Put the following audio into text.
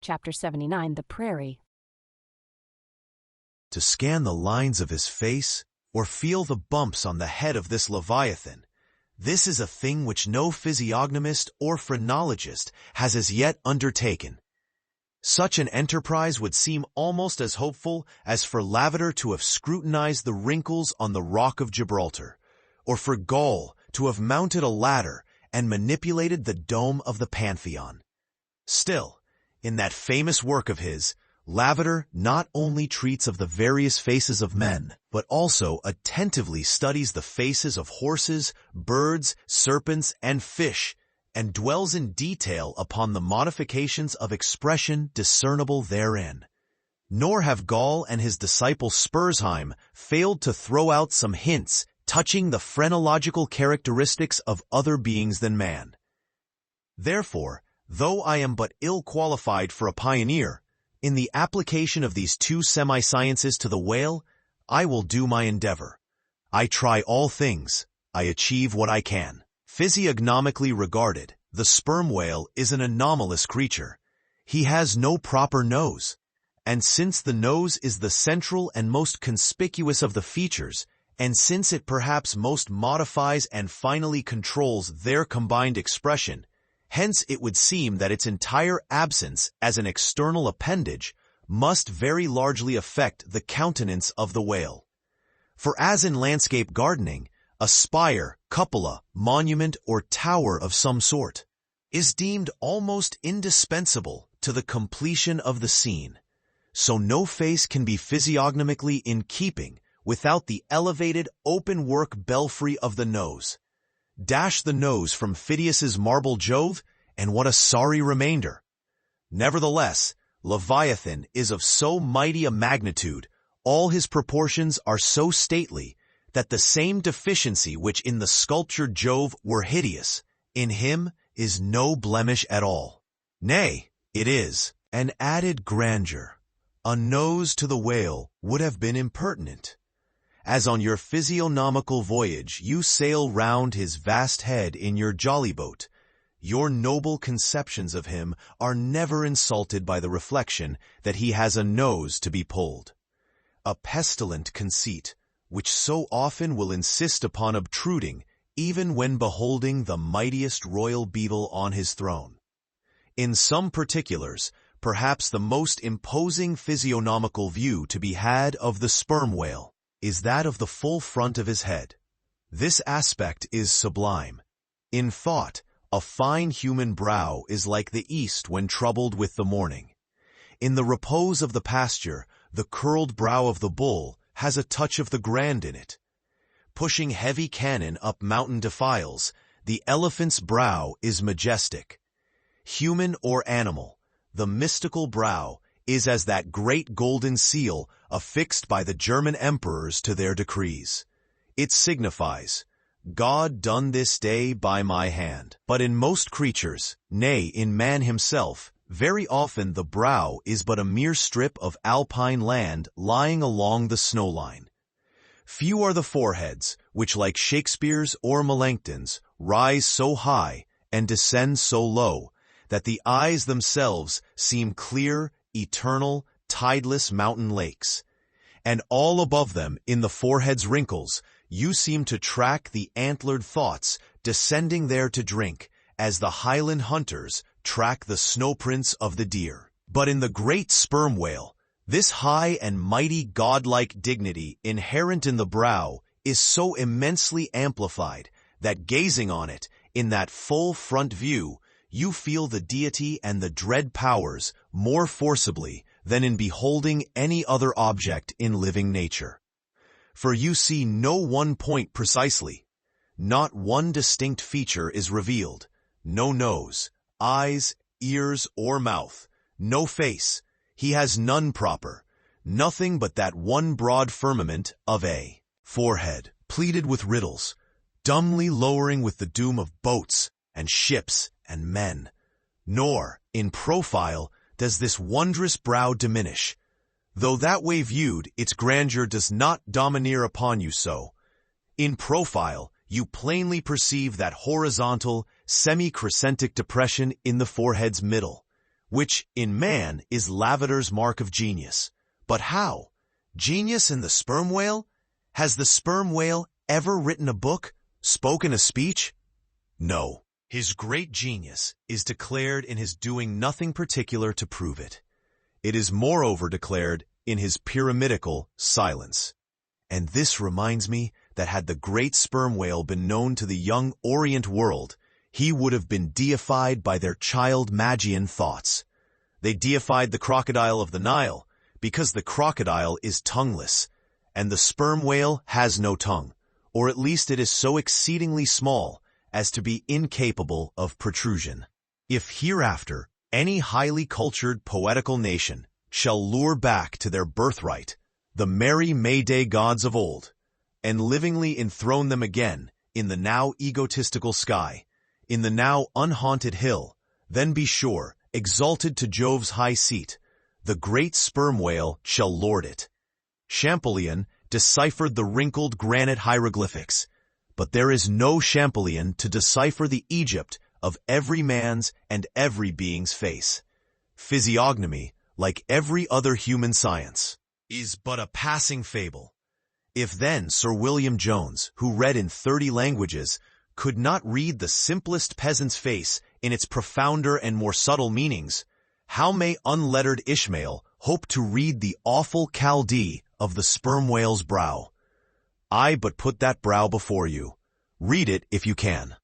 Chapter 79, The Prairie. To scan the lines of his face, or feel the bumps on the head of this Leviathan, this is a thing which no physiognomist or phrenologist has as yet undertaken. Such an enterprise would seem almost as hopeful as for Lavater to have scrutinized the wrinkles on the Rock of Gibraltar, or for Gaul to have mounted a ladder and manipulated the dome of the Pantheon. Still, in that famous work of his, Lavater not only treats of the various faces of men, but also attentively studies the faces of horses, birds, serpents, and fish, and dwells in detail upon the modifications of expression discernible therein. Nor have Gall and his disciple Spurzheim failed to throw out some hints touching the phrenological characteristics of other beings than man. Therefore, though I am but ill qualified for a pioneer, in the application of these two semi-sciences to the whale, I will do my endeavor. I try all things, I achieve what I can. Physiognomically regarded, the sperm whale is an anomalous creature. He has no proper nose, and since the nose is the central and most conspicuous of the features, and since it perhaps most modifies and finally controls their combined expression, hence it would seem that its entire absence as an external appendage must very largely affect the countenance of the whale. For as in landscape gardening, a spire, cupola, monument, or tower of some sort is deemed almost indispensable to the completion of the scene, so no face can be physiognomically in keeping without the elevated open-work belfry of the nose. Dash the nose from Phidias's marble Jove, and what a sorry remainder! Nevertheless, Leviathan is of so mighty a magnitude, all his proportions are so stately, that the same deficiency which in the sculptured Jove were hideous, in him is no blemish at all. Nay, it is an added grandeur. A nose to the whale would have been impertinent. As on your physiognomical voyage you sail round his vast head in your jolly boat, your noble conceptions of him are never insulted by the reflection that he has a nose to be pulled. A pestilent conceit, which so often will insist upon obtruding even when beholding the mightiest royal beetle on his throne. In some particulars, perhaps the most imposing physiognomical view to be had of the sperm whale is that of the full front of his head. This aspect is sublime. In thought, a fine human brow is like the east when troubled with the morning. In the repose of the pasture, the curled brow of the bull has a touch of the grand in it. Pushing heavy cannon up mountain defiles, the elephant's brow is majestic. Human or animal, the mystical brow is as that great golden seal affixed by the German emperors to their decrees. It signifies, God done this day by my hand. But in most creatures, nay, in man himself, very often the brow is but a mere strip of alpine land lying along the snow line. Few are the foreheads, which like Shakespeare's or Melanchthon's, rise so high and descend so low, that the eyes themselves seem clear, eternal, tideless mountain lakes. And all above them, in the forehead's wrinkles, you seem to track the antlered thoughts descending there to drink, as the highland hunters track the snowprints of the deer. But in the great sperm whale, this high and mighty godlike dignity inherent in the brow is so immensely amplified that gazing on it in that full front view, you feel the deity and the dread powers more forcibly than in beholding any other object in living nature. For you see no one point precisely. Not one distinct feature is revealed. No nose, eyes, ears, or mouth. No face. He has none proper. Nothing but that one broad firmament of a forehead, pleated with riddles, dumbly lowering with the doom of boats and ships and men. Nor, in profile, does this wondrous brow diminish. Though that way viewed, its grandeur does not domineer upon you so. In profile, you plainly perceive that horizontal, semi-crescentic depression in the forehead's middle, which, in man, is Lavater's mark of genius. But how? Genius in the sperm whale? Has the sperm whale ever written a book, spoken a speech? No. His great genius is declared in his doing nothing particular to prove it. It is moreover declared in his pyramidical silence. And this reminds me that had the great sperm whale been known to the young Orient world, he would have been deified by their child Magian thoughts. They deified the crocodile of the Nile because the crocodile is tongueless, and the sperm whale has no tongue, or at least it is so exceedingly small as to be incapable of protrusion. If hereafter any highly cultured poetical nation shall lure back to their birthright the merry May-Day gods of old, and livingly enthrone them again in the now egotistical sky, in the now unhaunted hill, then be sure, exalted to Jove's high seat, the great sperm whale shall lord it. Champollion deciphered the wrinkled granite hieroglyphics, but there is no Champollion to decipher the Egypt of every man's and every being's face. Physiognomy, like every other human science, is but a passing fable. If then Sir William Jones, who read in 30 languages, could not read the simplest peasant's face in its profounder and more subtle meanings, how may unlettered Ishmael hope to read the awful Chaldee of the sperm whale's brow? I but put that brow before you. Read it if you can.